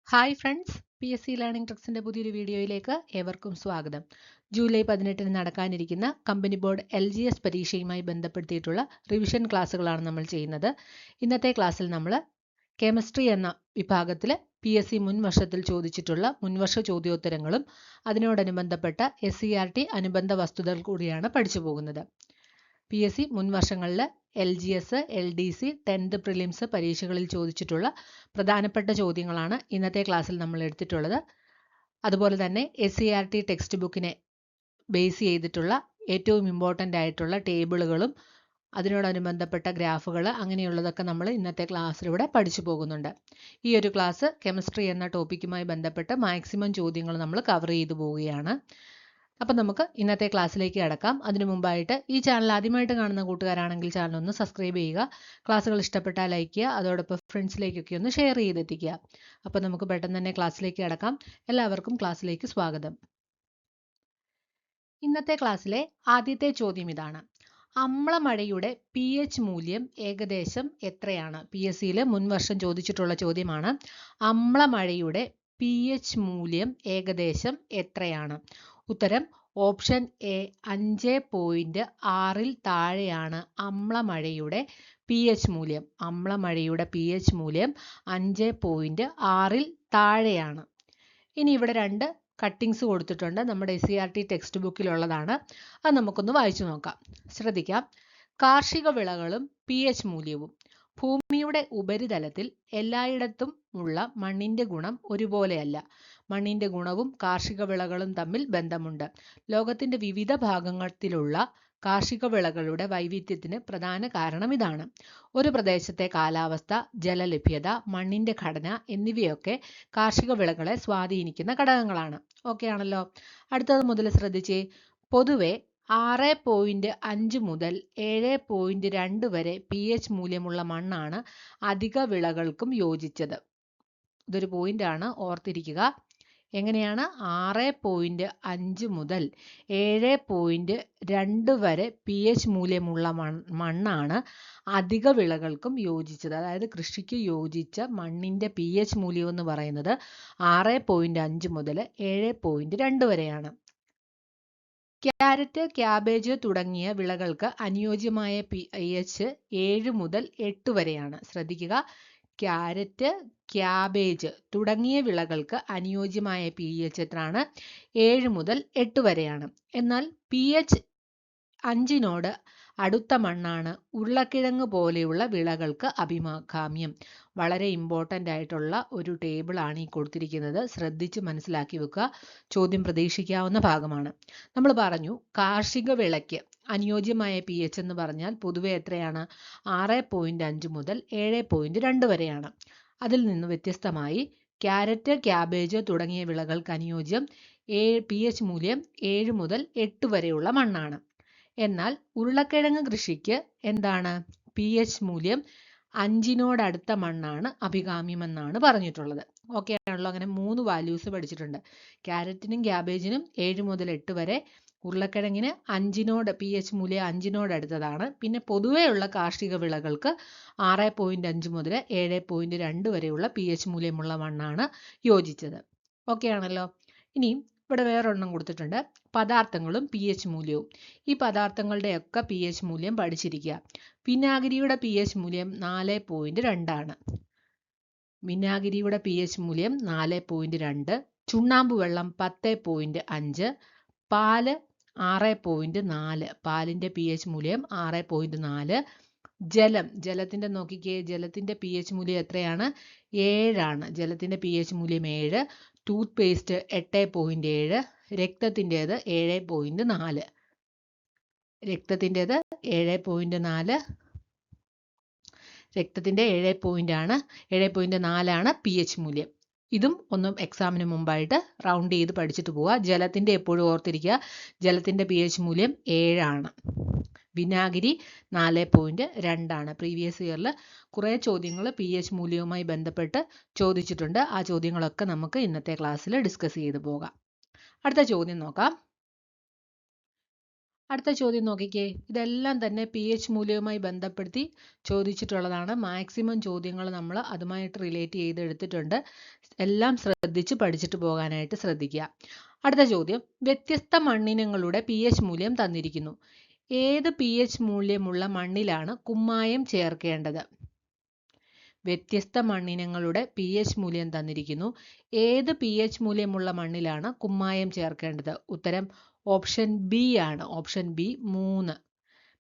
Hi friends, PSC learning ട്രിക്സിൻ്റെ പുതിയൊരു വീഡിയോയിലേക്ക് ഏവർക്കും സ്വാഗതം. ജൂലൈ 18-ന് നടക്കാനിരിക്കുന്ന കമ്പനി ബോർഡ് LGS പരീക്ഷയുമായി ബന്ധപ്പെടുത്തിയിട്ടുള്ള റിവിഷൻ ക്ലാസ്സുകളാണ് നമ്മൾ ചെയ്യുന്നത്. ഇന്നത്തെ ക്ലാസ്സിൽ നമ്മൾ കെമിസ്ട്രി എന്ന വിഭാഗത്തിൽ PSC മുൻ വർഷത്തിൽ ചോദിച്ചിട്ടുള്ള മുൻവർഷ ചോദ്യോത്തരങ്ങളും അതിനോടനുബന്ധപ്പെട്ട SCERT അനുബന്ധ വസ്തുതകൾ കൂടിയാണ് പഠിച്ചു പോകുന്നത്. PSC മുൻ വർഷങ്ങളിൽ LGS, LDC, 10th പ്രിലിംസ് പരീക്ഷകളിൽ ചോദിച്ചിട്ടുള്ള പ്രധാനപ്പെട്ട ചോദ്യങ്ങളാണ് ഇന്നത്തെ ക്ലാസ്സിൽ നമ്മൾ എടുത്തിട്ടുള്ളത്. അതുപോലെ തന്നെ SCERT ടെക്സ്റ്റ് ബുക്കിനെ ബേസ് ചെയ്തിട്ടുള്ള ഏറ്റവും ഇമ്പോർട്ടൻ്റ് ആയിട്ടുള്ള ടേബിളുകളും അതിനോടനുബന്ധപ്പെട്ട ഗ്രാഫുകൾ അങ്ങനെയുള്ളതൊക്കെ നമ്മൾ ഇന്നത്തെ ക്ലാസ്സിലൂടെ പഠിച്ചു പോകുന്നുണ്ട്. ഈ ഒരു ക്ലാസ് കെമിസ്ട്രി എന്ന ടോപ്പിക്കുമായി ബന്ധപ്പെട്ട് മാക്സിമം ചോദ്യങ്ങൾ നമ്മൾ കവർ ചെയ്തു പോവുകയാണ്. അപ്പം നമുക്ക് ഇന്നത്തെ ക്ലാസ്സിലേക്ക് കടക്കാം. അതിനു മുമ്പായിട്ട് ഈ ചാനൽ ആദ്യമായിട്ട് കാണുന്ന കൂട്ടുകാരാണെങ്കിൽ ചാനൽ ഒന്ന് സബ്സ്ക്രൈബ് ചെയ്യുക. ക്ലാസ്സുകൾ ഇഷ്ടപ്പെട്ടാൽ ലൈക്ക് ചെയ്യുക. അതോടൊപ്പം ഫ്രണ്ട്സിലേക്കൊക്കെ ഒന്ന് ഷെയർ ചെയ്തെത്തിക്കുക. അപ്പം നമുക്ക് പെട്ടെന്ന് തന്നെ ക്ലാസ്സിലേക്ക് കടക്കാം. എല്ലാവർക്കും ക്ലാസ്സിലേക്ക് സ്വാഗതം. ഇന്നത്തെ ക്ലാസ്സിലെ ആദ്യത്തെ ചോദ്യം ഇതാണ്: അമ്ലമഴയുടെ pH മൂല്യം ഏകദേശം എത്രയാണ്? PSCയിൽ മുൻവർഷം ചോദിച്ചിട്ടുള്ള ചോദ്യമാണ്. അമ്ലമഴയുടെ pH മൂല്യം ഏകദേശം എത്രയാണ്? ഉത്തരം ഓപ്ഷൻ എ, 5.6-ൽ താഴെയാണ് അമ്ലമഴയുടെ pH മൂല്യം. അമ്ലമഴയുടെ pH മൂല്യം 5.6-ൽ താഴെയാണ്. ഇനി ഇവിടെ രണ്ട് കട്ടിങ്സ് കൊടുത്തിട്ടുണ്ട്. നമ്മുടെ SCERT ടെക്സ്റ്റ് ബുക്കിലുള്ളതാണ്. അത് നമുക്കൊന്ന് വായിച്ചു നോക്കാം. ശ്രദ്ധിക്കാം. കാർഷിക വിളകളും pH മൂല്യവും. ഭൂമിയുടെ ഉപരിതലത്തിൽ എല്ലായിടത്തും ഉള്ള മണ്ണിന്റെ ഗുണം ഒരുപോലെയല്ല. മണ്ണിന്റെ ഗുണവും കാർഷിക വിളകളും തമ്മിൽ ബന്ധമുണ്ട്. ലോകത്തിന്റെ വിവിധ ഭാഗങ്ങളിലുള്ള കാർഷിക വിളകളുടെ വൈവിധ്യത്തിന് പ്രധാന കാരണം ഇതാണ്. ഒരു പ്രദേശത്തെ കാലാവസ്ഥ, ജലലഭ്യത, മണ്ണിന്റെ ഘടന എന്നിവയൊക്കെ കാർഷിക വിളകളെ സ്വാധീനിക്കുന്ന ഘടകങ്ങളാണ്. ഓക്കെ ആണല്ലോ. അടുത്തത് മുതൽ ശ്രദ്ധിച്ചേ. പൊതുവെ 6.5 മുതൽ 7.2 വരെ pH മൂല്യമുള്ള മണ്ണാണ് അധിക വിളകൾക്കും യോജിച്ചത്. ഇതൊരു പോയിന്റാണ്, ഓർത്തിരിക്കുക. എങ്ങനെയാണ്? 6.5 മുതൽ 7.2 വരെ pH മൂല്യമുള്ള മണ്ണാണ് അധിക വിളകൾക്കും യോജിച്ചത്. അതായത് കൃഷിക്ക് യോജിച്ച മണ്ണിന്റെ pH മൂല്യം എന്ന് പറയുന്നത് 6.5 മുതൽ 7.2 വരെയാണ്. ക്യാരറ്റ്, ക്യാബേജ് തുടങ്ങിയ വിളകൾക്ക് അനുയോജ്യമായ pH 7 മുതൽ 8 വരെയാണ്. ശ്രദ്ധിക്കുക. ക്യാരറ്റ്, ക്യാബേജ് തുടങ്ങിയ വിളകൾക്ക് അനുയോജ്യമായ pH എത്രയാണ്? 7 മുതൽ 8 വരെയാണ്. എന്നാൽ pH 5-നോട് അടുത്ത മണ്ണാണ് ഉരുളക്കിഴങ്ങ് പോലെയുള്ള വിളകൾക്ക് അഭികാമ്യം. വളരെ ഇമ്പോർട്ടൻ്റ് ആയിട്ടുള്ള ഒരു ടേബിളാണ് ഈ കൊടുത്തിരിക്കുന്നത്. ശ്രദ്ധിച്ച് മനസ്സിലാക്കി വെക്കുക. ചോദ്യം പ്രതീക്ഷിക്കാവുന്ന ഭാഗമാണ്. നമ്മൾ പറഞ്ഞു കാർഷിക വിളയ്ക്ക് അനുയോജ്യമായ pH എന്ന് പറഞ്ഞാൽ പൊതുവെ എത്രയാണ്? 6.5 മുതൽ 7.2 വരെയാണ്. അതിൽ നിന്ന് വ്യത്യസ്തമായി ക്യാരറ്റ്, ക്യാബേജ് തുടങ്ങിയ വിളകൾക്ക് അനുയോജ്യം pH മൂല്യം 7 മുതൽ 8 വരെയുള്ള മണ്ണാണ്. എന്നാൽ ഉരുളക്കിഴങ്ങ് കൃഷിക്ക് എന്താണ്? pH മൂല്യം 5-നോടടുത്ത മണ്ണാണ് അഭികാമ്യമെന്നാണ് പറഞ്ഞിട്ടുള്ളത്. ഓക്കെ ആണല്ലോ. അങ്ങനെ 3 വാല്യൂസ് പഠിച്ചിട്ടുണ്ട്. ക്യാരറ്റിനും ക്യാബേജിനും 7 മുതൽ 8 വരെ, ഉരുളക്കിഴങ്ങിന് pH മൂല്യം 5-നോടടുത്തതാണ്. പിന്നെ പൊതുവെയുള്ള കാർഷിക വിളകൾക്ക് 6.5 മുതൽ 7.2 വരെയുള്ള pH മൂല്യമുള്ള മണ്ണാണ് യോജിച്ചത്. ഓക്കെ ആണല്ലോ. ഇനി ഇവിടെ വേറൊരെണ്ണം കൊടുത്തിട്ടുണ്ട്: പദാർത്ഥങ്ങളും pH മൂല്യവും. ഈ പദാർത്ഥങ്ങളുടെയൊക്കെ pH മൂല്യം പഠിച്ചിരിക്കുക. വിനാഗിരിയുടെ pH മൂല്യം 4.2 ആണ്. വിനാഗിരിയുടെ pH മൂല്യം 4.2. ചുണ്ണാമ്പ് വെള്ളം 10.5. പാല് 6.4. പാലിന്റെ pH മൂല്യം 6.4. ജലത്തിന്റെ നോക്കിക്കേ. ജലത്തിന്റെ pH മൂല്യം എത്രയാണ്? 7 ആണ്. ജലത്തിന്റെ pH മൂല്യം 7. Tooth paste 8.7. രക്തത്തിൻ്റെത് 7.4. രക്തത്തിൻ്റെത് 7.4. രക്തത്തിൻ്റെ 7.4 ആണ് pH മൂല്യം. ഇതും ഒന്നും എക്സാമിന് മുമ്പായിട്ട് റൗണ്ട് ചെയ്ത് പഠിച്ചിട്ട് പോവുക. ജലത്തിൻ്റെ എപ്പോഴും ഓർത്തിരിക്കുക. ജലത്തിൻ്റെ pH മൂല്യം 7 ആണ്. വിനാഗിരി 4.2 ആണ്. പ്രീവിയസ് ഇയറിൽ കുറേ ചോദ്യങ്ങൾ pH മൂല്യവുമായി ബന്ധപ്പെട്ട് ചോദിച്ചിട്ടുണ്ട്. ആ ചോദ്യങ്ങളൊക്കെ നമുക്ക് ഇന്നത്തെ ക്ലാസ്സിൽ ഡിസ്കസ് ചെയ്ത് പോകാം. അടുത്ത ചോദ്യം നോക്കാം. അടുത്ത ചോദ്യം നോക്കിക്കേ. ഇതെല്ലാം തന്നെ pH മൂല്യവുമായി ബന്ധപ്പെടുത്തി ചോദിച്ചിട്ടുള്ളതാണ്. മാക്സിമം ചോദ്യങ്ങൾ നമ്മൾ അതുമായിട്ട് റിലേറ്റ് ചെയ്ത് എടുത്തിട്ടുണ്ട്. എല്ലാം ശ്രദ്ധിച്ച് പഠിച്ചിട്ട് പോകാനായിട്ട് ശ്രദ്ധിക്കുക. അടുത്ത ചോദ്യം, വ്യത്യസ്ത മണ്ണിനങ്ങളുടെ pH മൂല്യം തന്നിരിക്കുന്നു. ഏത് pH മൂല്യമുള്ള മണ്ണിലാണ് കുമ്മായം ചേർക്കേണ്ടത്? വ്യത്യസ്ത മണ്ണിനങ്ങളുടെ pH മൂല്യം തന്നിരിക്കുന്നു. ഏത് pH മൂല്യമുള്ള മണ്ണിലാണ് കുമ്മായം ചേർക്കേണ്ടത്? ഉത്തരം ഓപ്ഷൻ ബി ആണ്. Option B 3.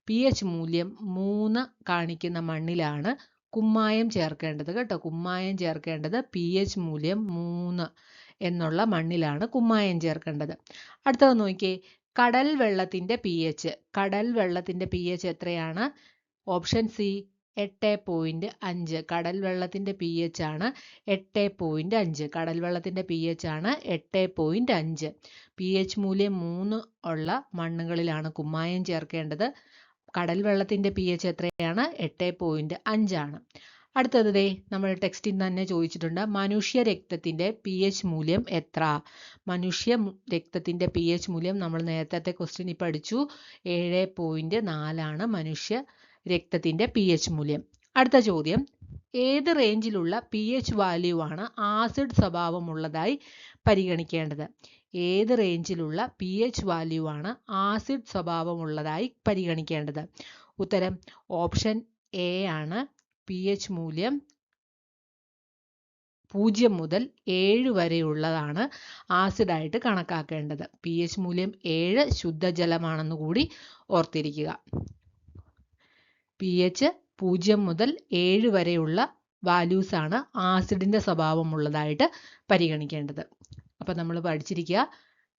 pH മൂല്യം 3 കാണിക്കുന്ന മണ്ണിലാണ് കുമ്മായം ചേർക്കേണ്ടത് കേട്ടോ. കുമ്മായം ചേർക്കേണ്ടത് pH മൂല്യം 3 എന്നുള്ള മണ്ണിലാണ് കുമ്മായം ചേർക്കേണ്ടത്. അടുത്തത് നോക്കിയേ, കടൽ വെള്ളത്തിന്റെ pH. കടൽ വെള്ളത്തിന്റെ pH എത്രയാണ്? Option C 8.5. കടൽ വെള്ളത്തിന്റെ pH ആണ് 8.5. കടൽ വെള്ളത്തിന്റെ pH ആണ് 8.5. pH മൂല്യം 3 ഉള്ള മണ്ണുകളിലാണ് കുമ്മായം ചേർക്കേണ്ടത്. കടൽ വെള്ളത്തിന്റെ pH എത്രയാണ്? 8.5 ആണ്. അടുത്തത് ദേ നമ്മൾ ടെക്സ്റ്റിൽ തന്നെ ചോദിച്ചിട്ടുണ്ട്. മനുഷ്യ രക്തത്തിന്റെ pH മൂല്യം എത്ര? മനുഷ്യ രക്തത്തിന്റെ pH മൂല്യം നമ്മൾ നേരത്തെ ക്വസ്റ്റ്യനിൽ പഠിച്ചു. 7.4 ആണ് മനുഷ്യ രക്തത്തിന്റെ pH മൂല്യം. അടുത്ത ചോദ്യം, ഏത് റേഞ്ചിലുള്ള pH വാല്യൂ ആണ് ആസിഡ് സ്വഭാവമുള്ളതായി പരിഗണിക്കേണ്ടത്? ഏത് റേഞ്ചിലുള്ള pH വാല്യൂ ആണ് ആസിഡ് സ്വഭാവമുള്ളതായി പരിഗണിക്കേണ്ടത്? ഉത്തരം ഓപ്ഷൻ എ ആണ്. pH മൂല്യം 0 മുതൽ 7 വരെയുള്ളതാണ് ആസിഡായിട്ട് കണക്കാക്കേണ്ടത്. pH മൂല്യം 7 ശുദ്ധജലമാണെന്ന് കൂടി ഓർത്തിരിക്കുക. pH 0 മുതൽ 7 വരെയുള്ള വാല്യൂസ് ആണ് ആസിഡിന്റെ സ്വഭാവമുള്ളതായിട്ട് പരിഗണിക്കേണ്ടത്. അപ്പം നമ്മൾ പഠിച്ചിരിക്കുക,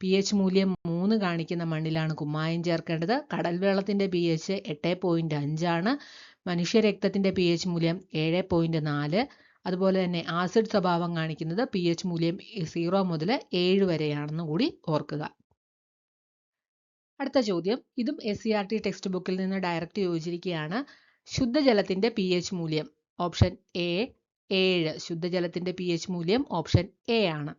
pH മൂല്യം 3 കാണിക്കുന്ന മണ്ണിലാണ് കുമ്മായം ചേർക്കേണ്ടത്. കടൽ വെള്ളത്തിന്റെ pH 8.5 ആണ്. മനുഷ്യ രക്തത്തിന്റെ pH മൂല്യം 7.4. അതുപോലെ തന്നെ ആസിഡ് സ്വഭാവം കാണിക്കുന്നത് pH മൂല്യം 0 മുതൽ 7 വരെയാണെന്ന് കൂടി ഓർക്കുക. അടുത്ത ചോദ്യം, ഇതും SCERT ടെക്സ്റ്റ് ബുക്കിൽ നിന്ന് ഡയറക്റ്റ് ചോദിച്ചിരിക്കുകയാണ്. ശുദ്ധജലത്തിന്റെ pH മൂല്യം. Option A 7. ശുദ്ധജലത്തിന്റെ pH മൂല്യം ഓപ്ഷൻ എ ആണ്,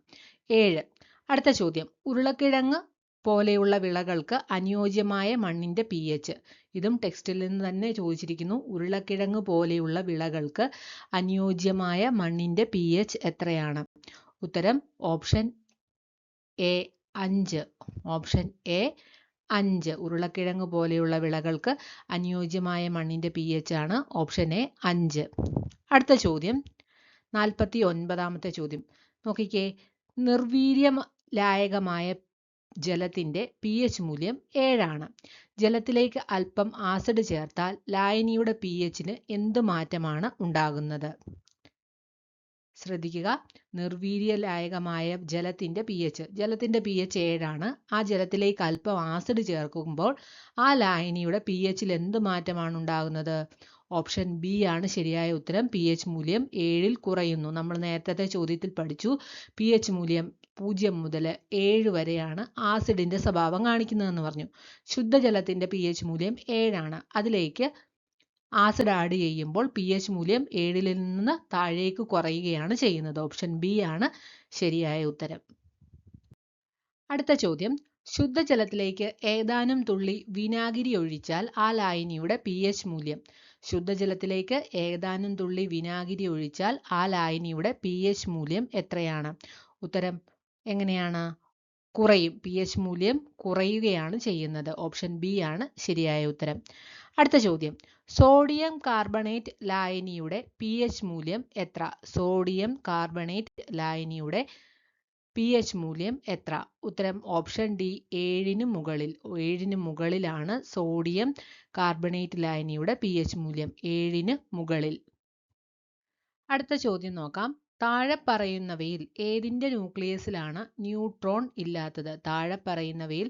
7. അടുത്ത ചോദ്യം, ഉരുളക്കിഴങ്ങ് പോലെയുള്ള വിളകൾക്ക് അനുയോജ്യമായ മണ്ണിന്റെ pH. ഇതും ടെക്സ്റ്റിൽ നിന്ന് തന്നെ ചോദിച്ചിരിക്കുന്നു. ഉരുളക്കിഴങ്ങ് പോലെയുള്ള വിളകൾക്ക് അനുയോജ്യമായ മണ്ണിന്റെ pH എത്രയാണ്? ഉത്തരം ഓപ്ഷൻ എ 5. Option A 5. ഉരുളക്കിഴങ്ങ് പോലെയുള്ള വിളകൾക്ക് അനുയോജ്യമായ മണ്ണിന്റെ pH ആണ് ഓപ്ഷൻ എ 5. അടുത്ത ചോദ്യം, 49ാമത്തെ ചോദ്യം നോക്കിക്കേ. നിർവീര്യലായകമായ ജലത്തിന്റെ pH മൂല്യം 7 ആണ്. ജലത്തിലേക്ക് അല്പം ആസിഡ് ചേർത്താൽ ലായനിയുടെ pHന് എന്ത് മാറ്റമാണ് ഉണ്ടാകുന്നത്? ശ്രദ്ധിക്കുക, നിർവീര്യലായകമായ ജലത്തിന്റെ pH. ജലത്തിന്റെ pH 7 ആണ്. ആ ജലത്തിലേക്ക് അല്പം ആസിഡ് ചേർക്കുമ്പോൾ ആ ലായനിയുടെ pHൽ എന്ത് മാറ്റമാണ് ഉണ്ടാകുന്നത്? ഓപ്ഷൻ ബി ആണ് ശരിയായ ഉത്തരം. pH മൂല്യം 7ൽ കുറയുന്നു. നമ്മൾ നേരത്തെ ചോദ്യത്തിൽ പഠിച്ചു, pH മൂല്യം 0 മുതൽ 7 വരെയാണ് ആസിഡിന്റെ സ്വഭാവം കാണിക്കുന്നതെന്ന് പറഞ്ഞു. ശുദ്ധജലത്തിന്റെ pH മൂല്യം 7 ആണ്. അതിലേക്ക് ആസിഡ് ആഡ് ചെയ്യുമ്പോൾ pH മൂല്യം 7ൽ നിന്ന് താഴേക്ക് കുറയുകയാണ് ചെയ്യുന്നത്. ഓപ്ഷൻ ബി ആണ് ശരിയായ ഉത്തരം. അടുത്ത ചോദ്യം, ശുദ്ധജലത്തിലേക്ക് ഏതാനും തുള്ളി വിനാഗിരി ഒഴിച്ചാൽ ആ ലായനിയുടെ pH മൂല്യം. ശുദ്ധജലത്തിലേക്ക് ഏതാനും തുള്ളി വിനാഗിരി ഒഴിച്ചാൽ ആ ലായനിയുടെ pH മൂല്യം എത്രയാണ്? ഉത്തരം എങ്ങനെയാണ്? കുറയും. pH മൂല്യം കുറയുകയാണ് ചെയ്യുന്നത്. ഓപ്ഷൻ ബി ആണ് ശരിയായ ഉത്തരം. അടുത്ത ചോദ്യം, സോഡിയം കാർബണേറ്റ് ലായനിയുടെ pH മൂല്യം എത്ര? സോഡിയം കാർബണേറ്റ് ലായനിയുടെ pH മൂല്യം എത്ര? ഉത്തരം ഓപ്ഷൻ ഡി 7ന് മുകളിൽ. 7ന് മുകളിലാണ് സോഡിയം കാർബണേറ്റ് ലായനിയുടെ pH മൂല്യം. 7ന് മുകളിൽ. അടുത്ത ചോദ്യം നോക്കാം. താഴെ പറയുന്നവയിൽ ഏതിന്റെ ന്യൂക്ലിയസിലാണ് ന്യൂട്രോൺ ഇല്ലാത്തത്? താഴെ പറയുന്നവയിൽ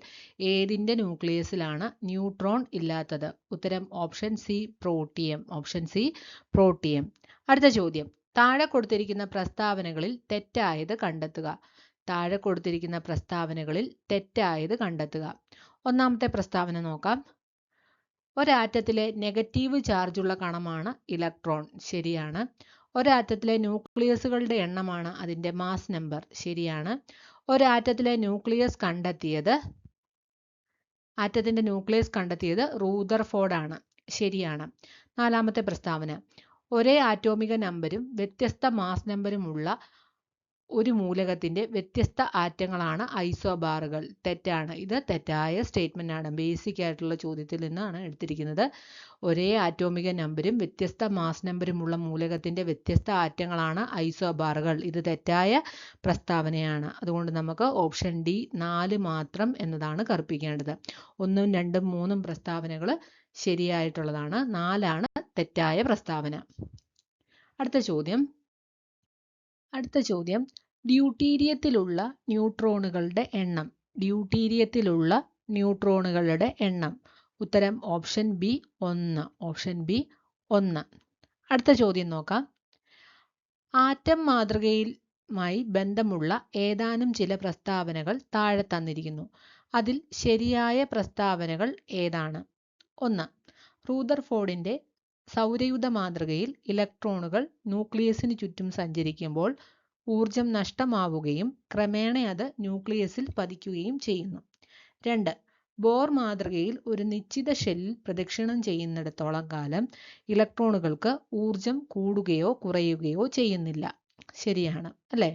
ഏതിന്റെ ന്യൂക്ലിയസിലാണ് ന്യൂട്രോൺ ഇല്ലാത്തത്? ഉത്തരം option C protium. Option C protium. അടുത്ത ചോദ്യം, താഴെ കൊടുത്തിരിക്കുന്ന പ്രസ്താവനകളിൽ തെറ്റായത് കണ്ടെത്തുക. താഴെ കൊടുത്തിരിക്കുന്ന പ്രസ്താവനകളിൽ തെറ്റായത് കണ്ടെത്തുക. ഒന്നാമത്തെ പ്രസ്താവന നോക്കാം. ഒരാറ്റത്തിലെ നെഗറ്റീവ് ചാർജുള്ള കണമാണ് ഇലക്ട്രോൺ. ശരിയാണ്. ഒരാറ്റത്തിലെ ന്യൂക്ലിയസുകളുടെ എണ്ണമാണ് അതിന്റെ മാസ് നമ്പർ. ശരിയാണ്. ഒരാറ്റത്തിലെ ന്യൂക്ലിയസ് കണ്ടെത്തിയത് ആറ്റത്തിന്റെ ന്യൂക്ലിയസ് കണ്ടെത്തിയത് റൂദർഫോർഡ് ആണ്. ശരിയാണ്. നാലാമത്തെ പ്രസ്താവന. ഒരേ ആറ്റോമിക നമ്പരും വ്യത്യസ്ത മാസ് നമ്പരുമുള്ള ഒരു മൂലകത്തിന്റെ വ്യത്യസ്ത ആറ്റങ്ങളാണ് ഐസോബാറുകൾ. തെറ്റാണ്. ഇത് തെറ്റായ സ്റ്റേറ്റ്മെന്റ് ആണ്. ബേസിക് ആയിട്ടുള്ള ചോദ്യത്തിൽ നിന്നാണ് എടുത്തിരിക്കുന്നത്. ഒരേ ആറ്റോമിക നമ്പരും വ്യത്യസ്ത മാസ് നമ്പരുമുള്ള മൂലകത്തിന്റെ വ്യത്യസ്ത ആറ്റങ്ങളാണ് ഐസോബാറുകൾ. ഇത് തെറ്റായ പ്രസ്താവനയാണ്. അതുകൊണ്ട് നമുക്ക് ഓപ്ഷൻ ഡി 4 മാത്രം എന്നതാണ് കറുപ്പിക്കേണ്ടത്. 1, 2, 3 പ്രസ്താവനകൾ ശരിയായിട്ടുള്ളതാണ്. 4ആണ് തെറ്റായ പ്രസ്താവന. അടുത്ത ചോദ്യം ഡ്യൂട്ടീരിയത്തിലുള്ള ന്യൂട്രോണുകളുടെ എണ്ണം. ഡ്യൂട്ടീരിയത്തിലുള്ള ന്യൂട്രോണുകളുടെ എണ്ണം. ഉത്തരം ഓപ്ഷൻ ബി 1. Option B 1. അടുത്ത ചോദ്യം നോക്കാം. ആറ്റം മാതൃകയുമായി ബന്ധമുള്ള ഏതാനും ചില പ്രസ്താവനകൾ താഴെ തന്നിരിക്കുന്നു. അതിൽ ശരിയായ പ്രസ്താവനകൾ ഏതാണ്? 1. റൂദർഫോർഡിന്റെ സൗരയൂഥ മാതൃകയിൽ ഇലക്ട്രോണുകൾ ന്യൂക്ലിയസിന് ചുറ്റും സഞ്ചരിക്കുമ്പോൾ ഊർജം നഷ്ടമാവുകയും ക്രമേണ അത് ന്യൂക്ലിയസിൽ പതിക്കുകയും ചെയ്യുന്നു. 2. ബോർ മാതൃകയിൽ ഒരു നിശ്ചിത ഷെല്ലിൽ പ്രദക്ഷിണം ചെയ്യുന്നിടത്തോളം കാലം ഇലക്ട്രോണുകൾക്ക് ഊർജം കൂടുകയോ കുറയുകയോ ചെയ്യുന്നില്ല. ശരിയാണ് അല്ലേ?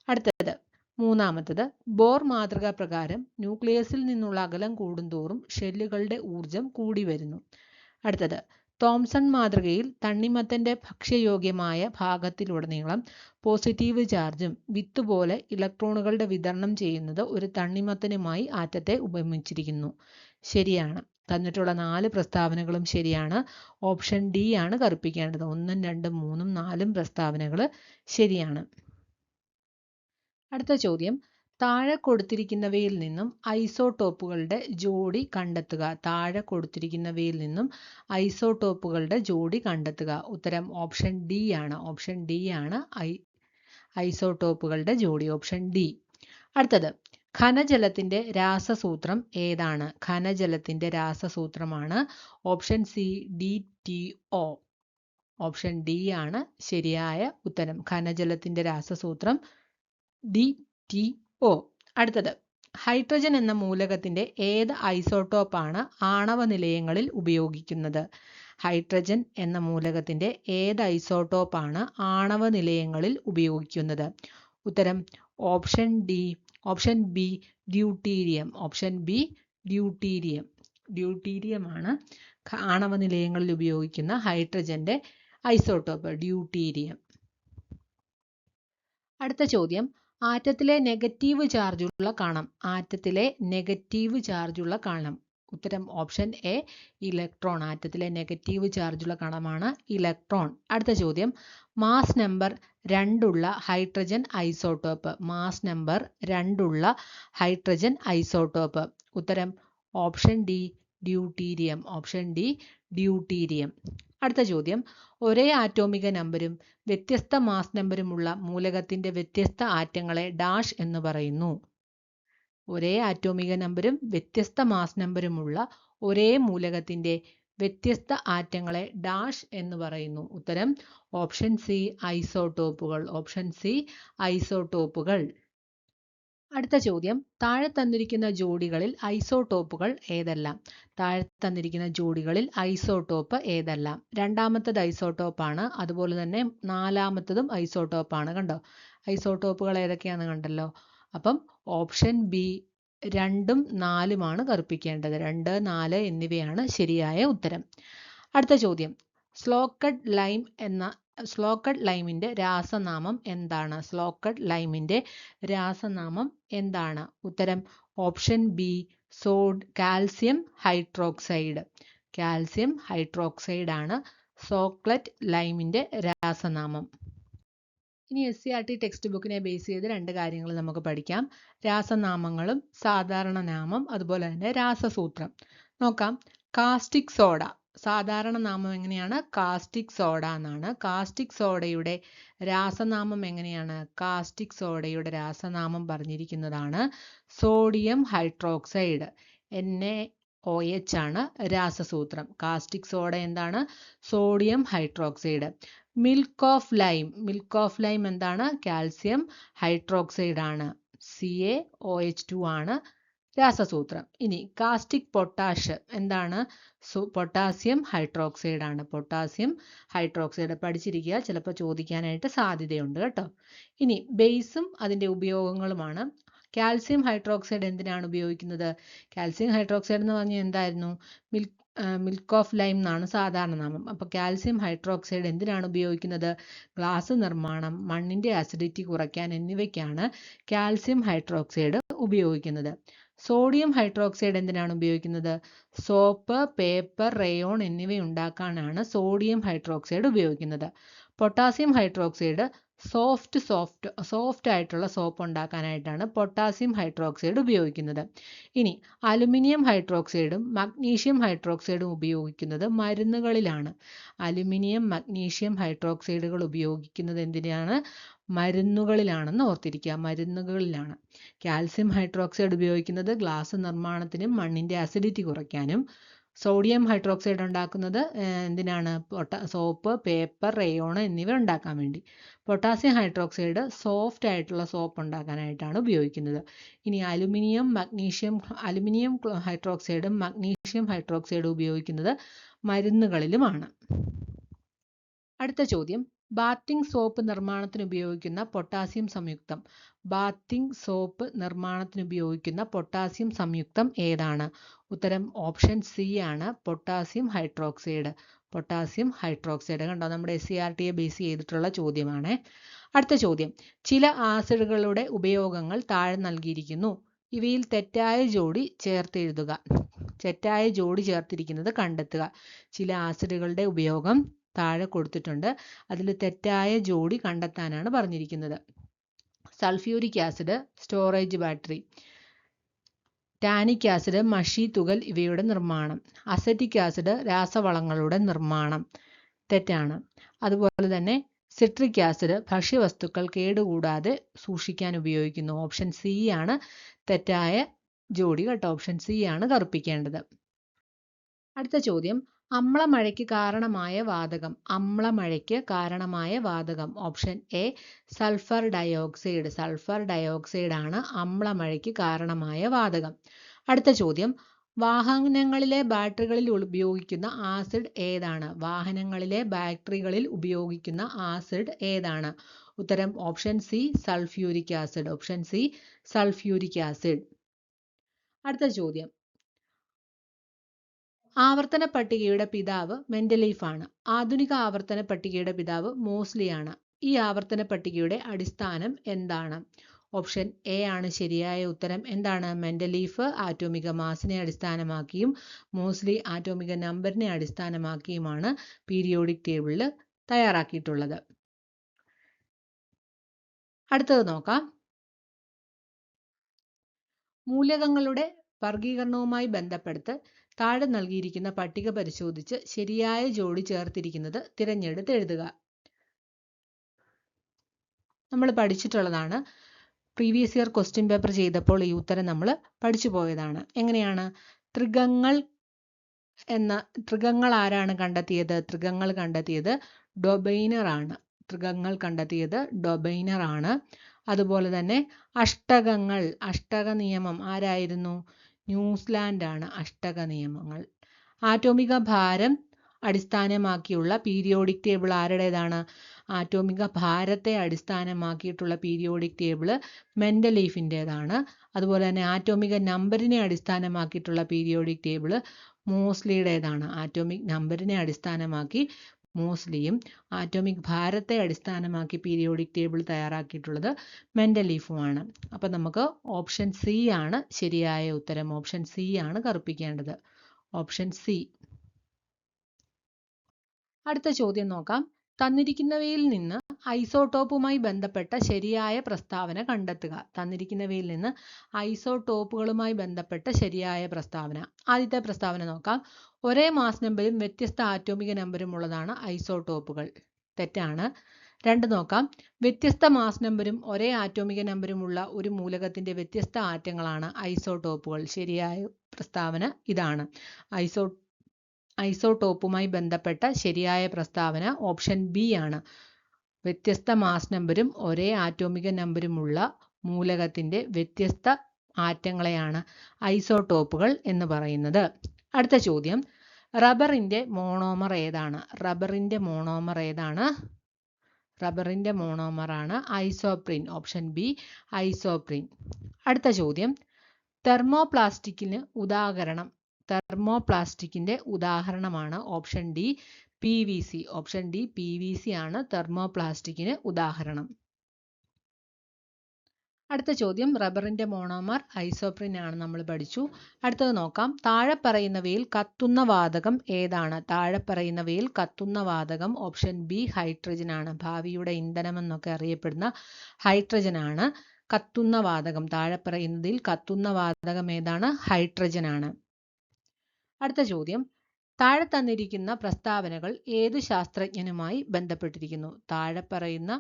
അടുത്തത് 3. ബോർ മാതൃക പ്രകാരം ന്യൂക്ലിയസിൽ നിന്നുള്ള അകലം കൂടുന്തോറും ഷെല്ലുകളുടെ ഊർജം കൂടി വരുന്നു. അടുത്തത് തോംസൺ മാതൃകയിൽ തണ്ണിമത്തന്റെ ഭക്ഷ്യയോഗ്യമായ ഭാഗത്തിലുടനീളം പോസിറ്റീവ് ചാർജും വിത്ത് പോലെ ഇലക്ട്രോണുകളുടെ വിതരണം ചെയ്യുന്നത് ഒരു തണ്ണിമത്തനുമായി ആറ്റത്തെ ഉപമിച്ചിരിക്കുന്നു. ശരിയാണ്. തന്നിട്ടുള്ള 4 പ്രസ്താവനകളും ശരിയാണ്. ഓപ്ഷൻ ഡി ആണ് കറുപ്പിക്കേണ്ടത്. 1, 2, 3, 4 പ്രസ്താവനകൾ ശരിയാണ്. അടുത്ത ചോദ്യം. താഴെ കൊടുത്തിരിക്കുന്നവയിൽ നിന്നും ഐസോടോപ്പുകളുടെ ജോഡി കണ്ടെത്തുക. താഴെ കൊടുത്തിരിക്കുന്നവയിൽ നിന്നും ഐസോടോപ്പുകളുടെ ജോഡി കണ്ടെത്തുക. ഉത്തരം ഓപ്ഷൻ ഡി ആണ്. ഓപ്ഷൻ ഡി ആണ് ഐസോടോപ്പുകളുടെ ജോഡി. Option D. അടുത്തത് ഘനജലത്തിന്റെ രാസസൂത്രം ഏതാണ്? ഘനജലത്തിന്റെ രാസസൂത്രമാണ് option C DTO. Option D ആണ് ശരിയായ ഉത്തരം. ഘനജലത്തിന്റെ രാസസൂത്രം DTO. അടുത്തത് ഹൈഡ്രജൻ എന്ന മൂലകത്തിന്റെ ഏത് ഐസോടോപ്പാണ് ആണവ നിലയങ്ങളിൽ ഉപയോഗിക്കുന്നത്? ഹൈഡ്രജൻ എന്ന മൂലകത്തിന്റെ ഏത് ഐസോടോപ്പാണ് ആണവ നിലയങ്ങളിൽ ഉപയോഗിക്കുന്നത്? ഉത്തരം option D. Option B deuterium. Option B deuterium. ഡ്യൂട്ടീരിയമാണ് ആണവ നിലയങ്ങളിൽ ഉപയോഗിക്കുന്ന ഹൈഡ്രജന്റെ ഐസോടോപ്പ്. ഡ്യൂട്ടീരിയം. അടുത്ത ചോദ്യം. ആറ്റത്തിലെ നെഗറ്റീവ് ചാർജുള്ള കണം. ആറ്റത്തിലെ നെഗറ്റീവ് ചാർജുള്ള കണം. ഉത്തരം ഓപ്ഷൻ എ ഇലക്ട്രോൺ. ആറ്റത്തിലെ നെഗറ്റീവ് ചാർജുള്ള കണമാണ് ഇലക്ട്രോൺ. അടുത്ത ചോദ്യം. മാസ് നമ്പർ 2 ഉള്ള ഹൈഡ്രജൻ ഐസോടോപ്പ്. മാസ് നമ്പർ 2 ഉള്ള ഹൈഡ്രജൻ ഐസോടോപ്പ്. ഉത്തരം option D deuterium. Option D deuterium. അടുത്ത ചോദ്യം. ഒരേ ആറ്റോമിക നമ്പരും വ്യത്യസ്ത മാസ് നമ്പരുമുള്ള മൂലകത്തിന്റെ വ്യത്യസ്ത ആറ്റങ്ങളെ ഡാഷ് എന്ന് പറയുന്നു. ഒരേ ആറ്റോമിക നമ്പരും വ്യത്യസ്ത മാസ് നമ്പരുമുള്ള ഒരേ മൂലകത്തിന്റെ വ്യത്യസ്ത ആറ്റങ്ങളെ ഡാഷ് എന്ന് പറയുന്നു. ഉത്തരം ഓപ്ഷൻ സി ഐസോടോപ്പുകൾ. ഓപ്ഷൻ സി ഐസോടോപ്പുകൾ. അടുത്ത ചോദ്യം. താഴെ തന്നിരിക്കുന്ന ജോഡികളിൽ ഐസോടോപ്പുകൾ ഏതെല്ലാം? താഴെ തന്നിരിക്കുന്ന ജോഡികളിൽ ഐസോടോപ്പ് ഏതെല്ലാം? രണ്ടാമത്തത് ഐസോടോപ്പാണ്. അതുപോലെ തന്നെ 4മത്തതും ഐസോടോപ്പാണ്. കണ്ടോ? ഐസോടോപ്പുകൾ ഏതൊക്കെയാണെന്ന് കണ്ടല്ലോ. അപ്പം ഓപ്ഷൻ ബി 2ഉം 4ഉമാണ് കറുപ്പിക്കേണ്ടത്. 2, 4 എന്നിവയാണ് ശരിയായ ഉത്തരം. അടുത്ത ചോദ്യം. സ്ലോക്കഡ് ലൈമിന്റെ രാസനാമം എന്താണ്? സ്ലോക്കഡ് ലൈമിന്റെ രാസനാമം എന്താണ്? ഉത്തരം option B calcium hydroxide. Calcium hydroxide ആണ് സ്ലോക്കഡ് ലൈമിന്റെ രാസനാമം. ഇനി SCERT ടെക്സ്റ്റ് ബുക്കിനെ ബേസ് ചെയ്ത് 2 കാര്യങ്ങൾ നമുക്ക് പഠിക്കാം. രാസനാമങ്ങളും സാധാരണ നാമം, അതുപോലെ തന്നെ രാസസൂത്രം. നോക്കാം. Caustic soda. സാധാരണ നാമം എങ്ങനെയാണ്? കാസ്റ്റിക് സോഡ എന്നാണ്. കാസ്റ്റിക് സോഡയുടെ രാസനാമം എങ്ങനെയാണ്? കാസ്റ്റിക് സോഡയുടെ രാസനാമം പറഞ്ഞിരിക്കുന്നതാണ് സോഡിയം ഹൈഡ്രോക്സൈഡ്. NaOH ആണ് രാസസൂത്രം. കാസ്റ്റിക് സോഡ എന്താണ്? Sodium hydroxide. Milk of lime എന്താണ്? കാൽസ്യം ഹൈഡ്രോക്സൈഡ് ആണ്. CaOH2 ആണ് രാസസൂത്രം. ഇനി കാസ്റ്റിക് പൊട്ടാഷ് എന്താണ്? പൊട്ടാസ്യം ഹൈഡ്രോക്സൈഡ് ആണ്. പൊട്ടാസ്യം ഹൈഡ്രോക്സൈഡ് പഠിച്ചിരിക്കുക, ചിലപ്പോൾ ചോദിക്കാനായിട്ട് സാധ്യതയുണ്ട് കേട്ടോ. ഇനി ബേസും അതിൻ്റെ ഉപയോഗങ്ങളുമാണ്. കാൽസ്യം ഹൈഡ്രോക്സൈഡ് എന്തിനാണ് ഉപയോഗിക്കുന്നത്? കാൽസ്യം ഹൈഡ്രോക്സൈഡ് എന്ന് പറഞ്ഞാൽ എന്തായിരുന്നു? മിൽക്ക് ഓഫ് ലൈം എന്നാണ് സാധാരണ നാമം. അപ്പോൾ കാൽസ്യം ഹൈഡ്രോക്സൈഡ് എന്തിനാണ് ഉപയോഗിക്കുന്നത്? ഗ്ലാസ് നിർമ്മാണം, മണ്ണിൻ്റെ അസിഡിറ്റി കുറയ്ക്കാൻ എന്നിവയ്ക്കാണ് കാൽസ്യം ഹൈഡ്രോക്സൈഡ് ഉപയോഗിക്കുന്നത്. സോഡിയം ഹൈഡ്രോക്സൈഡ് എന്തിനാണ് ഉപയോഗിക്കുന്നത്? സോപ്പ്, പേപ്പർ, റയോൺ എന്നിവ ഉണ്ടാക്കാനാണ് സോഡിയം ഹൈഡ്രോക്സൈഡ് ഉപയോഗിക്കുന്നത്. പൊട്ടാസ്യം ഹൈഡ്രോക്സൈഡ് സോഫ്റ്റ് ആയിട്ടുള്ള സോപ്പ് ഉണ്ടാക്കാനായിട്ടാണ് പൊട്ടാസ്യം ഹൈഡ്രോക്സൈഡ് ഉപയോഗിക്കുന്നത്. ഇനി അലുമിനിയം ഹൈഡ്രോക്സൈഡും മഗ്നീഷ്യം ഹൈഡ്രോക്സൈഡും ഉപയോഗിക്കുന്നത് മരുന്നുകളിലാണ്. അലുമിനിയം, മഗ്നീഷ്യം ഹൈഡ്രോക്സൈഡുകൾ ഉപയോഗിക്കുന്നത് എന്തിനാണ്? മരുന്നുകളിലാണെന്ന് ഓർത്തിരിക്കുക, മരുന്നുകളിലാണ്. കാൽസ്യം ഹൈഡ്രോക്സൈഡ് ഉപയോഗിക്കുന്നത് ഗ്ലാസ് നിർമ്മാണത്തിനും മണ്ണിൻ്റെ അസിഡിറ്റി കുറയ്ക്കാനും. സോഡിയം ഹൈഡ്രോക്സൈഡ് ഉണ്ടാക്കുന്നത് എന്തിനാണ്? സോപ്പ്, പേപ്പർ, റയോൺ എന്നിവ ഉണ്ടാക്കാൻ വേണ്ടി. പൊട്ടാസ്യം ഹൈഡ്രോക്സൈഡ് സോഫ്റ്റ് ആയിട്ടുള്ള സോപ്പ് ഉണ്ടാക്കാനായിട്ടാണ് ഉപയോഗിക്കുന്നത്. ഇനി അലുമിനിയം ഹൈഡ്രോക്സൈഡും മഗ്നീഷ്യം ഹൈഡ്രോക്സൈഡും ഉപയോഗിക്കുന്നത് മരുന്നുകളിലുമാണ്. അടുത്ത ചോദ്യം, ബാത്തിങ് സോപ്പ് നിർമ്മാണത്തിന് ഉപയോഗിക്കുന്ന പൊട്ടാസ്യം സംയുക്തം. ബാത്തിങ് സോപ്പ് നിർമ്മാണത്തിന് ഉപയോഗിക്കുന്ന പൊട്ടാസ്യം സംയുക്തം ഏതാണ്? ഉത്തരം ഓപ്ഷൻ സി ആണ്, പൊട്ടാസ്യം ഹൈഡ്രോക്സൈഡ്. Potassium hydroxide. കണ്ടോ, നമ്മുടെ SCERT ബേസ് ചെയ്തിട്ടുള്ള ചോദ്യമാണ്. അടുത്ത ചോദ്യം, ചില ആസിഡുകളുടെ ഉപയോഗങ്ങൾ താഴെ നൽകിയിരിക്കുന്നു. ഇവയിൽ തെറ്റായ ജോഡി ചേർത്തെഴുതുക. തെറ്റായ ജോഡി ചേർത്തിരിക്കുന്നത് കണ്ടെത്തുക. ചില ആസിഡുകളുടെ ഉപയോഗം താഴെ കൊടുത്തിട്ടുണ്ട്. അതിൽ തെറ്റായ ജോഡി കണ്ടെത്താനാണ് പറഞ്ഞിരിക്കുന്നത്. Sulphuric acid storage battery, tannic acid മഷി തുകൽ ഇവയുടെ നിർമ്മാണം, അസറ്റിക് ആസിഡ് രാസവളങ്ങളുടെ നിർമ്മാണം. തെറ്റാണ്. അതുപോലെ തന്നെ സിട്രിക് ആസിഡ് ഭക്ഷ്യവസ്തുക്കൾ കേടുകൂടാതെ സൂക്ഷിക്കാൻ ഉപയോഗിക്കുന്നു. ഓപ്ഷൻ സി ആണ് തെറ്റായ ജോഡി കേട്ടോ. ഓപ്ഷൻ സി ആണ് കറുപ്പിക്കേണ്ടത്. അടുത്ത ചോദ്യം, അമ്ലമഴയ്ക്ക് കാരണമായ വാതകം. അമ്ലമഴയ്ക്ക് കാരണമായ വാതകം. Option A sulphur dioxide. Sulphur dioxide ആണ് അമ്ലമഴയ്ക്ക് കാരണമായ വാതകം. അടുത്ത ചോദ്യം, വാഹനങ്ങളിലെ ബാറ്ററികളിൽ ഉപയോഗിക്കുന്ന ആസിഡ് ഏതാണ്? വാഹനങ്ങളിലെ ബാറ്ററികളിൽ ഉപയോഗിക്കുന്ന ആസിഡ് ഏതാണ്? ഉത്തരം option C sulphuric acid. Option C sulphuric acid. അടുത്ത ചോദ്യം, ആവർത്തന പട്ടികയുടെ പിതാവ് മെൻഡലീഫ് ആണ്. ആധുനിക ആവർത്തന പട്ടികയുടെ പിതാവ് മോസ്ലി ആണ്. ഈ ആവർത്തന പട്ടികയുടെ അടിസ്ഥാനം എന്താണ്? ഓപ്ഷൻ എ ആണ് ശരിയായ ഉത്തരം. എന്താണ്? മെൻഡലീഫ് ആറ്റോമിക മാസിനെ അടിസ്ഥാനമാക്കിയും മോസ്ലി ആറ്റോമിക നമ്പറിനെ അടിസ്ഥാനമാക്കിയുമാണ് പീരിയോഡിക് ടേബിളിൽ തയ്യാറാക്കിയിട്ടുള്ളത്. അടുത്തത് നോക്കാം. മൂലകങ്ങളുടെ വർഗീകരണവുമായി ബന്ധപ്പെടുത്ത് താഴെ നൽകിയിരിക്കുന്ന പട്ടിക പരിശോധിച്ച് ശരിയായ ജോഡി ചേർത്തിരിക്കുന്നത് തിരഞ്ഞെടുത്ത് എഴുതുക. നമ്മൾ പഠിച്ചിട്ടുള്ളതാണ്. പ്രീവിയസ് ഇയർ ക്വസ്റ്റ്യൻ പേപ്പർ ചെയ്തപ്പോൾ ഈ ഉത്തരം നമ്മൾ പഠിച്ചു പോയതാണ്. എങ്ങനെയാണ്? തൃഗങ്ങൾ ആരാണ് കണ്ടെത്തിയത്? തൃഗങ്ങൾ കണ്ടെത്തിയത് ഡൊബൈനർ ആണ്. തൃഗങ്ങൾ കണ്ടെത്തിയത് ഡൊബൈനർ ആണ്. അതുപോലെ തന്നെ അഷ്ടക നിയമം ആരായിരുന്നു? ന്യൂസിലാൻഡ് ആണ് അഷ്ടക നിയമങ്ങൾ. ആറ്റോമിക ഭാരം അടിസ്ഥാനമാക്കിയുള്ള പീരിയോഡിക് ടേബിൾ ആരുടേതാണ്? ആറ്റോമിക ഭാരത്തെ അടിസ്ഥാനമാക്കിയിട്ടുള്ള പീരിയോഡിക് ടേബിൾ മെൻഡലീഫിൻ്റെതാണ്. അതുപോലെ തന്നെ ആറ്റോമിക നമ്പറിനെ അടിസ്ഥാനമാക്കിയിട്ടുള്ള പീരിയോഡിക് ടേബിൾ മോസ്ലിയുടേതാണ്. ആറ്റോമിക് നമ്പറിനെ അടിസ്ഥാനമാക്കി മോസ്ലിയും ആറ്റോമിക് ഭാരത്തെ അടിസ്ഥാനമാക്കി പീരിയോഡിക് ടേബിൾ തയ്യാറാക്കിയിട്ടുള്ളത് മെൻഡലീഫുമാണ്. അപ്പം നമുക്ക് ഓപ്ഷൻ സി ആണ് ശരിയായ ഉത്തരം. ഓപ്ഷൻ സി ആണ് കറുപ്പിക്കേണ്ടത്. Option C. അടുത്ത ചോദ്യം നോക്കാം. തന്നിരിക്കുന്നവയിൽ നിന്ന് ഐസോടോപ്പുമായി ബന്ധപ്പെട്ട ശരിയായ പ്രസ്താവന കണ്ടെത്തുക. തന്നിരിക്കുന്നവയിൽ നിന്ന് ഐസോടോപ്പുകളുമായി ബന്ധപ്പെട്ട ശരിയായ പ്രസ്താവന. ആദ്യത്തെ പ്രസ്താവന നോക്കാം. ഒരേ മാസ് നമ്പരും വ്യത്യസ്ത ആറ്റോമിക നമ്പരും ഉള്ളതാണ് ഐസോടോപ്പുകൾ. തെറ്റാണ്. 2 നോക്കാം. വ്യത്യസ്ത മാസ് നമ്പരും ഒരേ ആറ്റോമിക നമ്പരും ഉള്ള ഒരു മൂലകത്തിന്റെ വ്യത്യസ്ത ആറ്റങ്ങളാണ് ഐസോടോപ്പുകൾ. ശരിയായ പ്രസ്താവന ഇതാണ്. ഐസോടോപ്പുമായി ബന്ധപ്പെട്ട ശരിയായ പ്രസ്താവന ഓപ്ഷൻ ബി ആണ്. വ്യത്യസ്ത മാസ് നമ്പരും ഒരേ ആറ്റോമിക നമ്പരുമുള്ള മൂലകത്തിന്റെ വ്യത്യസ്ത ആറ്റങ്ങളെയാണ് ഐസോടോപ്പുകൾ എന്ന് പറയുന്നത്. അടുത്ത ചോദ്യം, റബ്ബറിന്റെ മോണോമർ ഏതാണ്? റബ്ബറിന്റെ മോണോമർ ഏതാണ്? റബ്ബറിന്റെ മോണോമറാണ് ഐസോപ്രീൻ. Option B isoprene. അടുത്ത ചോദ്യം, തെർമോപ്ലാസ്റ്റിക്കിന് ഉദാഹരണം. തെർമോപ്ലാസ്റ്റിക്കിന്റെ ഉദാഹരണമാണ് option D PVC. Option D PVC ആണ് തെർമോപ്ലാസ്റ്റിക്കിന് ഉദാഹരണം. അടുത്ത ചോദ്യം, റബ്ബറിന്റെ മോണോമർ ഐസോപ്രീൻ ആണ് നമ്മൾ പഠിച്ചു. അടുത്തത് നോക്കാം. താഴെ പറയുന്നവയിൽ കത്തുന്ന വാതകം ഏതാണ്? താഴെ പറയുന്നവയിൽ കത്തുന്ന വാതകം ഓപ്ഷൻ ബി ഹൈഡ്രജൻ ആണ്. ഭാവിയുടെ ഇന്ധനം എന്നൊക്കെ അറിയപ്പെടുന്ന ഹൈഡ്രജൻ ആണ് കത്തുന്ന വാതകം. താഴെ പറയുന്നതിൽ കത്തുന്ന വാതകം ഏതാണ്? ഹൈഡ്രജൻ ആണ്. അടുത്ത ചോദ്യം, താഴെ തന്നിരിക്കുന്ന പ്രസ്താവനകൾ ഏത് ശാസ്ത്രജ്ഞനുമായി ബന്ധപ്പെട്ടിരിക്കുന്നു? താഴെ പറയുന്ന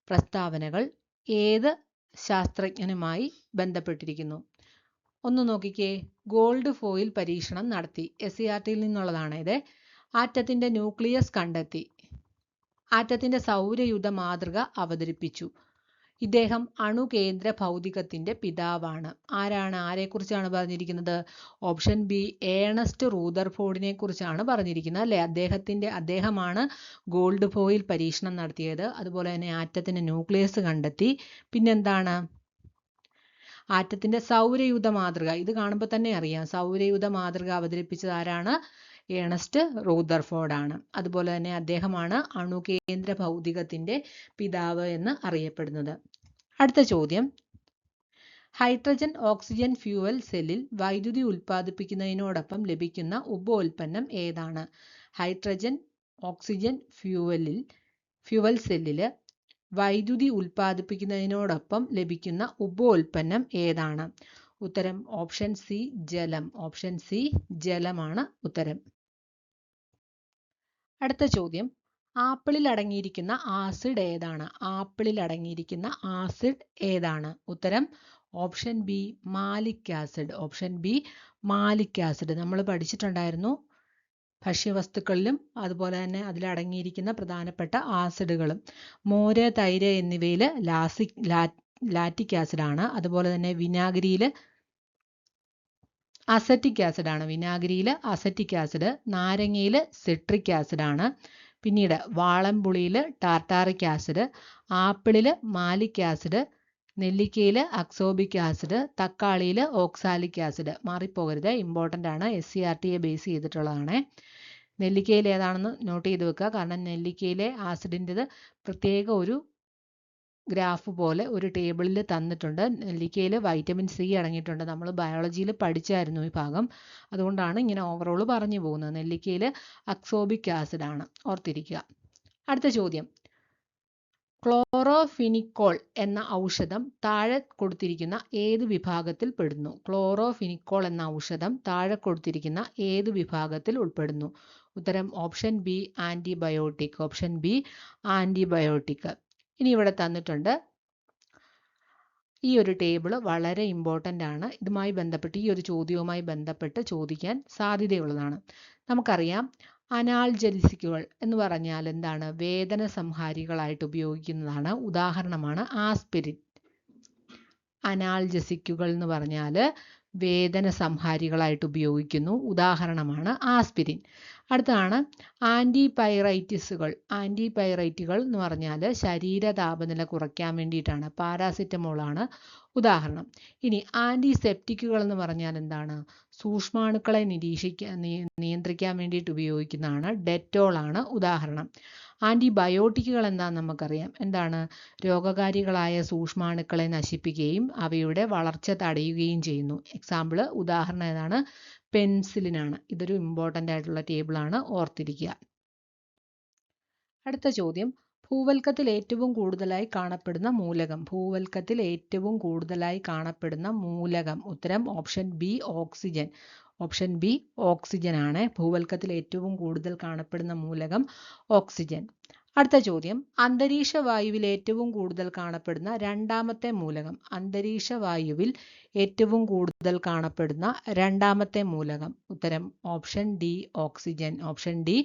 പ്രസ്താവനകൾ ഏത് ശാസ്ത്രജ്ഞനുമായി ബന്ധപ്പെട്ടിരിക്കുന്നു? ഒന്ന് നോക്കിക്കേ. ഗോൾഡ് ഫോയിൽ പരീക്ഷണം നടത്തി. SCERTയിൽ നിന്നുള്ളതാണ് ഇത്. ആറ്റത്തിന്റെ ന്യൂക്ലിയസ് കണ്ടെത്തി. ആറ്റത്തിന്റെ സൗരയൂഥ മാതൃക അവതരിപ്പിച്ചു. ഇദ്ദേഹം അണുകേന്ദ്ര ഭൗതികത്തിന്റെ പിതാവാണ്. ആരാണ്? ആരെക്കുറിച്ചാണ് പറഞ്ഞിരിക്കുന്നത്? ഓപ്ഷൻ ബി ഏണസ്റ്റ് റൂദർഫോർഡിനെ കുറിച്ചാണ് പറഞ്ഞിരിക്കുന്നത് അല്ലെ. അദ്ദേഹമാണ് ഗോൾഡ് ഫോയിൽ പരീക്ഷണം നടത്തിയത്. അതുപോലെ തന്നെ ആറ്റത്തിന്റെ ന്യൂക്ലിയസ് കണ്ടെത്തി. പിന്നെന്താണ്? ആറ്റത്തിന്റെ സൗരയൂഥ മാതൃക. ഇത് കാണുമ്പോൾ തന്നെ അറിയാം. സൗരയൂഥ മാതൃക അവതരിപ്പിച്ചത് ആരാണ്? ഏണസ്റ്റ് റൂദർഫോർഡ് ആണ്. അതുപോലെ തന്നെ അദ്ദേഹമാണ് അണുകേന്ദ്ര ഭൗതികത്തിന്റെ പിതാവ് എന്ന് അറിയപ്പെടുന്നത്. അടുത്ത ചോദ്യം, ഹൈഡ്രജൻ ഓക്സിജൻ ഫ്യൂവൽ സെല്ലിൽ വൈദ്യുതി ഉൽപ്പാദിപ്പിക്കുന്നതിനോടൊപ്പം ലഭിക്കുന്ന ഉപോൽപ്പന്നം ഏതാണ്? ഹൈഡ്രജൻ ഓക്സിജൻ ഫ്യൂവൽ സെല്ലില് വൈദ്യുതി ഉൽപ്പാദിപ്പിക്കുന്നതിനോടൊപ്പം ലഭിക്കുന്ന ഉപോൽപ്പന്നം ഏതാണ്? ഉത്തരം ഓപ്ഷൻ സി ജലം. ഓപ്ഷൻ സി ജലമാണ് ഉത്തരം. അടുത്ത ചോദ്യം, ആപ്പിളിൽ അടങ്ങിയിരിക്കുന്ന ആസിഡ് ഏതാണ്? ആപ്പിളിൽ അടങ്ങിയിരിക്കുന്ന ആസിഡ് ഏതാണ്? ഉത്തരം option B malic acid. Option B malic acid. നമ്മൾ പഠിച്ചിട്ടുണ്ടായിരുന്നു ഭക്ഷ്യവസ്തുക്കളിലും അതുപോലെ തന്നെ അതിലടങ്ങിയിരിക്കുന്ന പ്രധാനപ്പെട്ട ആസിഡുകളും. മോര്, തൈര് എന്നിവയിൽ ലാറ്റിക് ആസിഡാണ്. അതുപോലെ തന്നെ വിനാഗിരിയിൽ അസറ്റിക് ആസിഡാണ്. വിനാഗിരിയിൽ അസറ്റിക് ആസിഡ്. നാരങ്ങയിൽ സിട്രിക് ആസിഡാണ്. പിന്നീട് വാളംപുളിയിൽ ടാർട്ടാറിക് ആസിഡ്. ആപ്പിളിൽ മാലിക് ആസിഡ്. നെല്ലിക്കയിൽ അക്സോബിക് ആസിഡ്. തക്കാളിയിൽ ഓക്സാലിക് ആസിഡ്. മാറിപ്പോകരുത്, ഇമ്പോർട്ടൻ്റ് ആണ്. SCERTയെ ബേസ് ചെയ്തിട്ടുള്ളതാണ്. നെല്ലിക്കയിൽ ഏതാണെന്ന് നോട്ട് ചെയ്ത് വെക്കുക. കാരണം നെല്ലിക്കയിലെ ആസിഡിൻ്റെത് പ്രത്യേക ഒരു ഗ്രാഫ് പോലെ ഒരു ടേബിളിൽ തന്നിട്ടുണ്ട്. നെല്ലിക്കയിൽ വൈറ്റമിൻ സി അടങ്ങിയിട്ടുണ്ട്. നമ്മൾ ബയോളജിയിൽ പഠിച്ചായിരുന്നു ഈ ഭാഗം. അതുകൊണ്ടാണ് ഇങ്ങനെ ഓവറോൾ പറഞ്ഞു പോകുന്നത്. നെല്ലിക്കയിൽ അക്സോബിക് ആസിഡ് ആണ്, ഓർത്തിരിക്കുക. അടുത്ത ചോദ്യം, ക്ലോറോഫിനിക്കോൾ എന്ന ഔഷധം താഴെ കൊടുത്തിരിക്കുന്ന ഏത് വിഭാഗത്തിൽ പെടുന്നു? ക്ലോറോഫിനിക്കോൾ എന്ന ഔഷധം താഴെ കൊടുത്തിരിക്കുന്ന ഏത് വിഭാഗത്തിൽ ഉൾപ്പെടുന്നു? ഉത്തരം option B antibiotic. Option B antibiotic. ഇനി ഇവിടെ തന്നിട്ടുണ്ട്. ഈ ഒരു ടേബിൾ വളരെ ഇമ്പോർട്ടൻ്റ് ആണ്. ഇതുമായി ബന്ധപ്പെട്ട് ഈ ഒരു ചോദ്യവുമായി ബന്ധപ്പെട്ട് ചോദിക്കാൻ സാധ്യതയുള്ളതാണ്. നമുക്കറിയാം, അനാൽജസിക്കുകൾ എന്ന് പറഞ്ഞാൽ എന്താണ്? വേദന സംഹാരികളായിട്ട് ഉപയോഗിക്കുന്നതാണ്. ഉദാഹരണമാണ് ആസ്പിരിൻ. അനാൽജസിക്കുകൾ എന്ന് പറഞ്ഞാൽ വേദന സംഹാരികളായിട്ട് ഉപയോഗിക്കുന്നു. ഉദാഹരണമാണ് ആസ്പിരിൻ. അടുത്താണ് ആൻറ്റിപൈറൈറ്റിസുകൾ. ആൻറ്റിപൈറൈറ്റുകൾ എന്ന് പറഞ്ഞാൽ ശരീര താപനില കുറയ്ക്കാൻ വേണ്ടിയിട്ടാണ്. പാരാസിറ്റമോളാണ് ഉദാഹരണം. ഇനി ആൻറ്റിസെപ്റ്റിക്കുകൾ എന്ന് പറഞ്ഞാൽ എന്താണ്? സൂക്ഷ്മാണുക്കളെ നിയന്ത്രിക്കാൻ വേണ്ടിയിട്ട് ഉപയോഗിക്കുന്നതാണ്. ഡെറ്റോളാണ് ഉദാഹരണം. ആൻറ്റിബയോട്ടിക്കുകൾ എന്താണെന്ന് നമുക്കറിയാം. എന്താണ്? രോഗകാരികളായ സൂക്ഷ്മാണുക്കളെ നശിപ്പിക്കുകയും അവയുടെ വളർച്ച തടയുകയും ചെയ്യുന്നു. എക്സാമ്പിൾ, ഉദാഹരണം ഏതാണ്? പെൻസിലിനാണ്. ഇതൊരു ഇമ്പോർട്ടൻ്റ് ആയിട്ടുള്ള ടേബിളാണ്, ഓർത്തിരിക്കുക. അടുത്ത ചോദ്യം, ഭൂവൽക്കത്തിൽ ഏറ്റവും കൂടുതലായി കാണപ്പെടുന്ന മൂലകം. ഭൂവൽക്കത്തിൽ ഏറ്റവും കൂടുതലായി കാണപ്പെടുന്ന മൂലകം. ഉത്തരം option B oxygen. Option B oxygen ആണ്. ഭൂവൽക്കത്തിൽ ഏറ്റവും കൂടുതൽ കാണപ്പെടുന്ന മൂലകം ഓക്സിജൻ. അടുത്ത ചോദ്യം, അന്തരീക്ഷ വായുവിൽ ഏറ്റവും കൂടുതൽ കാണപ്പെടുന്ന രണ്ടാമത്തെ മൂലകം. അന്തരീക്ഷ വായുവിൽ ഏറ്റവും കൂടുതൽ കാണപ്പെടുന്ന രണ്ടാമത്തെ മൂലകം. ഉത്തരം option D oxygen. Option D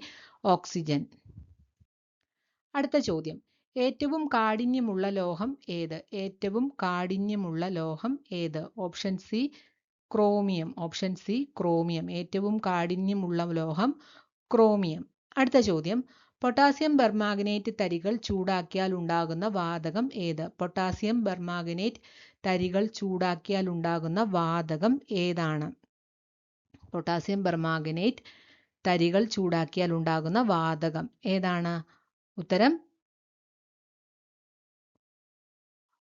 oxygen. അടുത്ത ചോദ്യം, ഏറ്റവും കാഠിന്യമുള്ള ലോഹം ഏത്? ഏറ്റവും കാഠിന്യമുള്ള ലോഹം ഏത്? Option C chromium. Option C chromium. ഏറ്റവും കാഠിന്യമുള്ള ലോഹം ക്രോമിയം. അടുത്ത ചോദ്യം, പൊട്ടാസ്യം പെർമാംഗനേറ്റ് തരികൾ ചൂടാക്കിയാൽ ഉണ്ടാകുന്ന വാതകം ഏത്? പൊട്ടാസ്യം പെർമാംഗനേറ്റ് തരികൾ ചൂടാക്കിയാൽ ഉണ്ടാകുന്ന വാതകം ഏതാണ്? പൊട്ടാസ്യം പെർമാംഗനേറ്റ് തരികൾ ചൂടാക്കിയാൽ ഉണ്ടാകുന്ന വാതകം ഏതാണ്? ഉത്തരം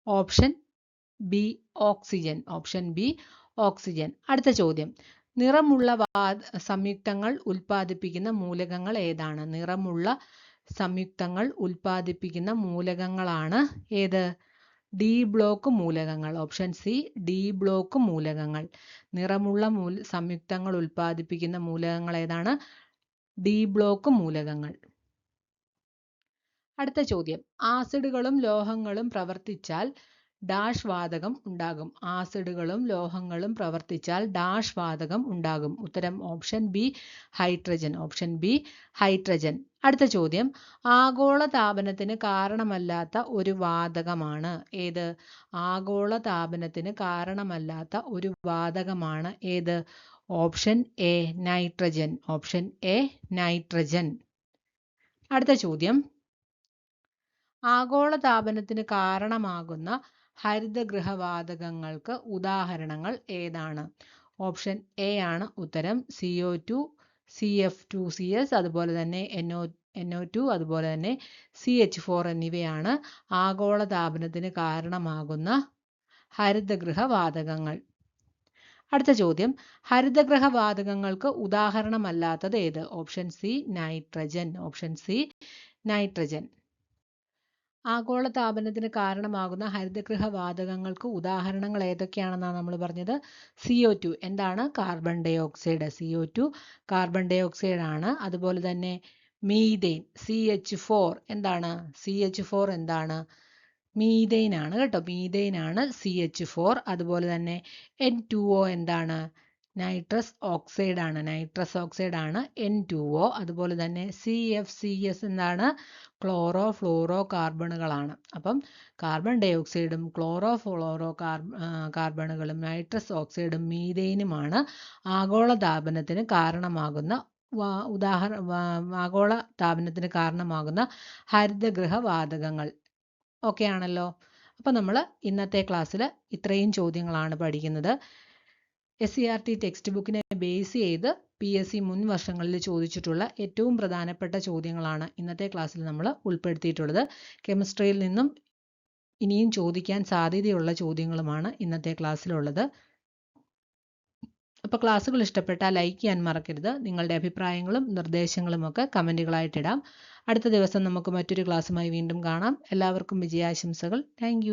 option B oxygen. Option B oxygen. അടുത്ത ചോദ്യം, നിറമുള്ള സംയുക്തങ്ങൾ ഉൽപ്പാദിപ്പിക്കുന്ന മൂലകങ്ങൾ ഏതാണ്? നിറമുള്ള സംയുക്തങ്ങൾ ഉൽപ്പാദിപ്പിക്കുന്ന മൂലകങ്ങളാണ് ഏത്? ഡി ബ്ലോക്ക് മൂലകങ്ങൾ. ഓപ്ഷൻ സി ഡി ബ്ലോക്ക് മൂലകങ്ങൾ. നിറമുള്ള സംയുക്തങ്ങൾ ഉൽപ്പാദിപ്പിക്കുന്ന മൂലകങ്ങൾ ഏതാണ്? ഡി ബ്ലോക്ക് മൂലകങ്ങൾ. അടുത്ത ചോദ്യം, ആസിഡുകളും ലോഹങ്ങളും പ്രവർത്തിച്ചാൽ ഡാഷ് വാതകം ഉണ്ടാകും. ആസിഡുകളും ലോഹങ്ങളും പ്രവർത്തിച്ചാൽ ഡാഷ് വാതകം ഉണ്ടാകും. ഉത്തരം option B hydrogen. Option B hydrogen. അടുത്ത ചോദ്യം, ആഗോളതാപനത്തിന് കാരണമല്ലാത്ത ഒരു വാതകമാണ് ഏത്? ആഗോളതാപനത്തിന് കാരണമല്ലാത്ത ഒരു വാതകമാണ് ഏത്? Option A nitrogen. Option A nitrogen. അടുത്ത ചോദ്യം, ആഗോളതാപനത്തിന് കാരണമാകുന്ന ഹരിതഗൃഹവാതകങ്ങൾക്ക് ഉദാഹരണങ്ങൾ ഏതാണ്? ഓപ്ഷൻ എ ആണ് ഉത്തരം. CO2, CF2CS, അതുപോലെ തന്നെ NO2, അതുപോലെ തന്നെ CH4 എന്നിവയാണ് ആഗോളതാപനത്തിന് കാരണമാകുന്ന ഹരിതഗൃഹവാതകങ്ങൾ. അടുത്ത ചോദ്യം, ഹരിതഗൃഹവാതകങ്ങൾക്ക് ഉദാഹരണമല്ലാത്തത് ഏത്? Option C nitrogen. Option C nitrogen. ആഗോളതാപനത്തിന് കാരണമാകുന്ന ഹരിതഗൃഹവാതകങ്ങൾക്ക് ഉദാഹരണങ്ങൾ ഏതൊക്കെയാണെന്നാണ് നമ്മൾ പറഞ്ഞത്? CO2 എന്താണ്? Carbon dioxide. CO2 carbon dioxide ആണ്. അതുപോലെ തന്നെ മീഥെയ്ൻ CH4 എന്താണ്? CH4 എന്താണ്? മീഥെയ്ൻ ആണ് കേട്ടോ. മീഥെയ്ൻ ആണ് CH4. അതുപോലെ തന്നെ N2O എന്താണ്? നൈട്രസ് ഓക്സൈഡ് ആണ്. നൈട്രസ് ഓക്സൈഡ് ആണ് N2O. അതുപോലെ തന്നെ CFCS എന്താണ്? ക്ലോറോ ഫ്ലൂറോ കാർബണുകളാണ്. അപ്പം കാർബൺ ഡൈ ഓക്സൈഡും ക്ലോറോ ഫ്ലൂറോ കാർബണുകളും നൈട്രസ് ഓക്സൈഡും മീഥെയ്നുമാണ് ആഗോളതാപനത്തിന് കാരണമാകുന്ന ആഗോളതാപനത്തിന് കാരണമാകുന്ന ഹരിതഗൃഹവാതകങ്ങൾ. ഓക്കെ ആണല്ലോ. അപ്പം നമ്മൾ ഇന്നത്തെ ക്ലാസ്സിൽ ഇത്രയും ചോദ്യങ്ങളാണ് പഠിക്കുന്നത്. SCERT ടെക്സ്റ്റ് ബുക്കിനെ ബേസ് ചെയ്ത് PSC മുൻ വർഷങ്ങളിൽ ചോദിച്ചിട്ടുള്ള ഏറ്റവും പ്രധാനപ്പെട്ട ചോദ്യങ്ങളാണ് ഇന്നത്തെ ക്ലാസ്സിൽ നമ്മൾ ഉൾപ്പെടുത്തിയിട്ടുള്ളത്. കെമിസ്ട്രിയിൽ നിന്നും ഇനിയും ചോദിക്കാൻ സാധ്യതയുള്ള ചോദ്യങ്ങളുമാണ് ഇന്നത്തെ ക്ലാസ്സിലുള്ളത്. അപ്പോൾ ക്ലാസ്സുകൾ ഇഷ്ടപ്പെട്ടാൽ ലൈക്ക് ചെയ്യാൻ മറക്കരുത്. നിങ്ങളുടെ അഭിപ്രായങ്ങളും നിർദ്ദേശങ്ങളും ഒക്കെ കമൻറ്റുകളായിട്ടിടാം. അടുത്ത ദിവസം നമുക്ക് മറ്റൊരു ക്ലാസ്സുമായി വീണ്ടും കാണാം. എല്ലാവർക്കും വിജയാശംസകൾ. താങ്ക്